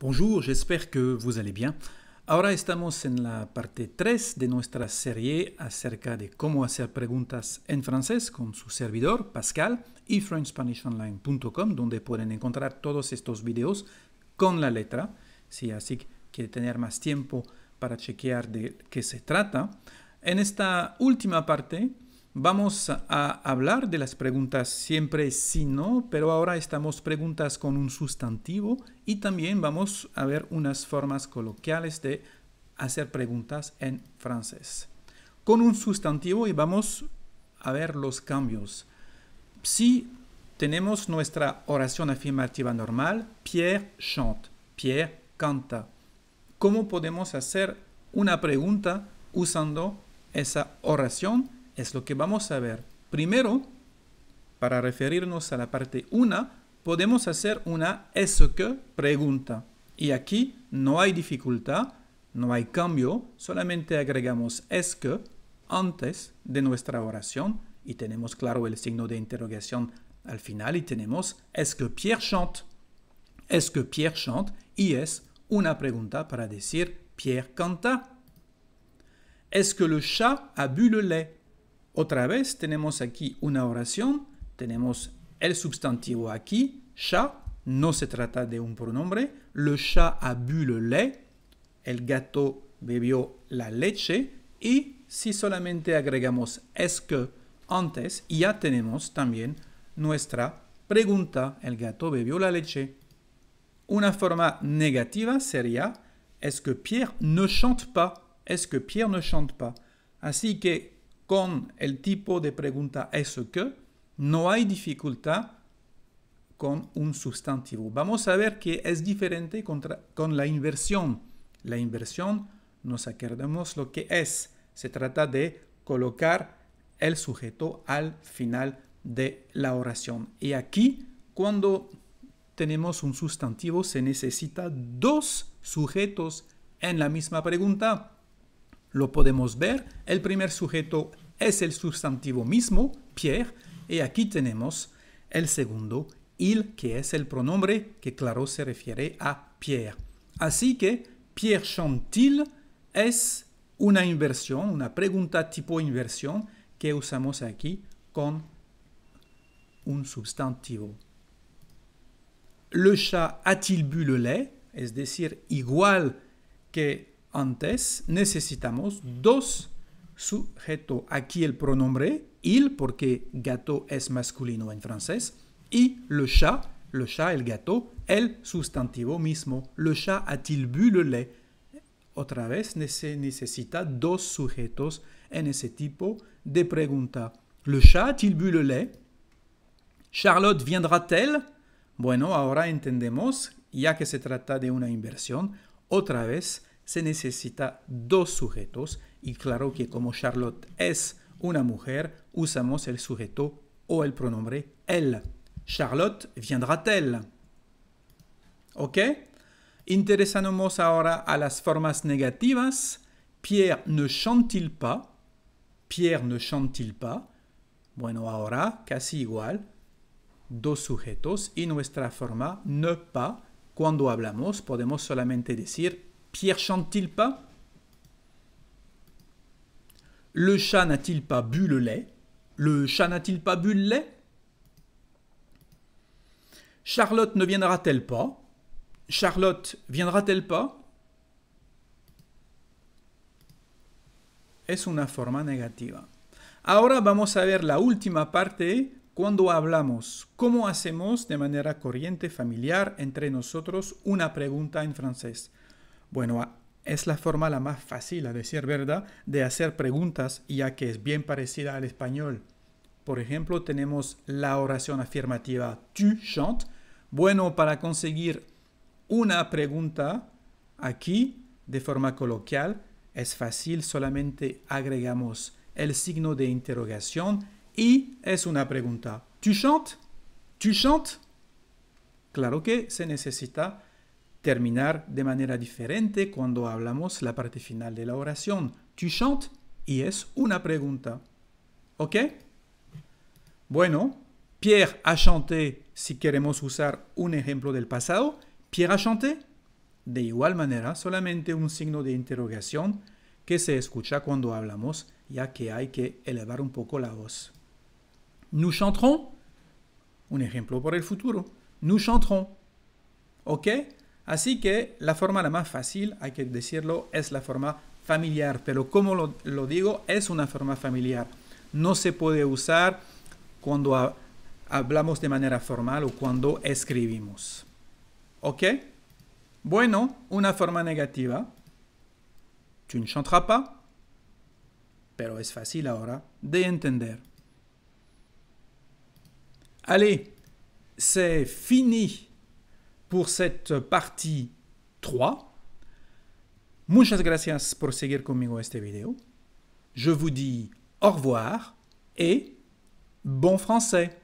Bonjour, j'espère que vous allez bien. Ahora estamos en la parte 3 de nuestra serie acerca de cómo hacer preguntas en francés con su servidor Pascal y FrenchSpanishOnline.com, donde pueden encontrar todos estos videos con la letra. Si así quiere tener más tiempo para chequear de qué se trata. En esta última parte vamos a hablar de las preguntas siempre sí, no, pero ahora estamos preguntas con un sustantivo y también vamos a ver unas formas coloquiales de hacer preguntas en francés. Con un sustantivo y vamos a ver los cambios. Si tenemos nuestra oración afirmativa normal, Pierre chante, Pierre canta. ¿Cómo podemos hacer una pregunta usando esa oración? Es lo que vamos a ver. Primero, para referirnos a la parte 1, podemos hacer una ¿est-ce que? Pregunta. Y aquí no hay dificultad, no hay cambio, solamente agregamos ¿est-ce que? Antes de nuestra oración y tenemos claro el signo de interrogación al final y tenemos ¿est-ce que Pierre chante? ¿Est-ce que Pierre chante? Y es una pregunta para decir Pierre canta. ¿Est-ce que le chat a bu le lait? Otra vez tenemos aquí una oración, tenemos el sustantivo aquí, chat, no se trata de un pronombre, le chat a bu le lait, el gato bebió la leche, y si solamente agregamos est-ce que antes, ya tenemos también nuestra pregunta, el gato bebió la leche. Una forma negativa sería est-ce que Pierre ne chante pas? Est-ce que Pierre ne chante pas? Así que con el tipo de pregunta ¿est-ce que? No hay dificultad con un sustantivo. Vamos a ver que es diferente con la inversión. La inversión, nos acordamos lo que es. Se trata de colocar el sujeto al final de la oración. Y aquí, cuando tenemos un sustantivo, se necesita dos sujetos en la misma pregunta. Lo podemos ver, el primer sujeto es el sustantivo mismo, Pierre, y aquí tenemos el segundo, il, que es el pronombre que claro se refiere a Pierre. Así que Pierre chante-t-il es una inversión, una pregunta tipo inversión que usamos aquí con un sustantivo. Le chat a-t-il bu le lait? Es decir, igual que antes, necesitamos dos sujetos. Aquí el pronombre il, porque gato es masculino en francés, y le chat, el gato, el sustantivo mismo. Le chat a-t-il bu le lait? Otra vez se necesita dos sujetos en ese tipo de pregunta. Le chat a-t-il bu le lait? Charlotte viendra-t-elle? Bueno, ahora entendemos, ya que se trata de una inversión, otra vez se necesita dos sujetos y claro que como Charlotte es una mujer, usamos el sujeto o el pronombre elle. Charlotte viendra-t-elle? ¿Ok? Interesamos ahora a las formas negativas. Pierre ne chante-t-il pas? Pierre ne chante-t-il pas? Bueno, ahora casi igual. Dos sujetos y nuestra forma ne pas. Cuando hablamos podemos solamente decir Pierre chante-t-il pas? Le chat n'a-t-il pas bu le lait? Le chat n'a-t-il pas bu le lait? Charlotte ne viendra-t-elle pas? Charlotte viendra-t-elle pas? Es una forma negativa. Ahora vamos a ver la última parte cuando hablamos. ¿Cómo hacemos de manera corriente, familiar, entre nosotros una pregunta en francés? Bueno, es la forma la más fácil, a decir verdad, de hacer preguntas, ya que es bien parecida al español. Por ejemplo, tenemos la oración afirmativa tu chantes. Bueno, para conseguir una pregunta aquí, de forma coloquial, es fácil, solamente agregamos el signo de interrogación y es una pregunta. ¿Tu chantes? ¿Tu chantes? Claro que se necesita terminar de manera diferente cuando hablamos la parte final de la oración. ¿Tu chantes? Y es una pregunta. ¿Ok? Bueno, Pierre a chanté, si queremos usar un ejemplo del pasado. Pierre a chanté? de igual manera, solamente un signo de interrogación que se escucha cuando hablamos, ya que hay que elevar un poco la voz. Nous chanterons. Un ejemplo por el futuro. Nous chanterons. ¿Ok? Así que la forma la más fácil, hay que decirlo, es la forma familiar. Pero como lo digo, es una forma familiar. No se puede usar cuando hablamos de manera formal o cuando escribimos. ¿Ok? Bueno, una forma negativa. Tu ne chanteras pas. Pero es fácil ahora de entender. Allez, c'est fini pour cette partie 3. Muchas gracias por seguir conmigo este video. Je vous dis au revoir et bon français.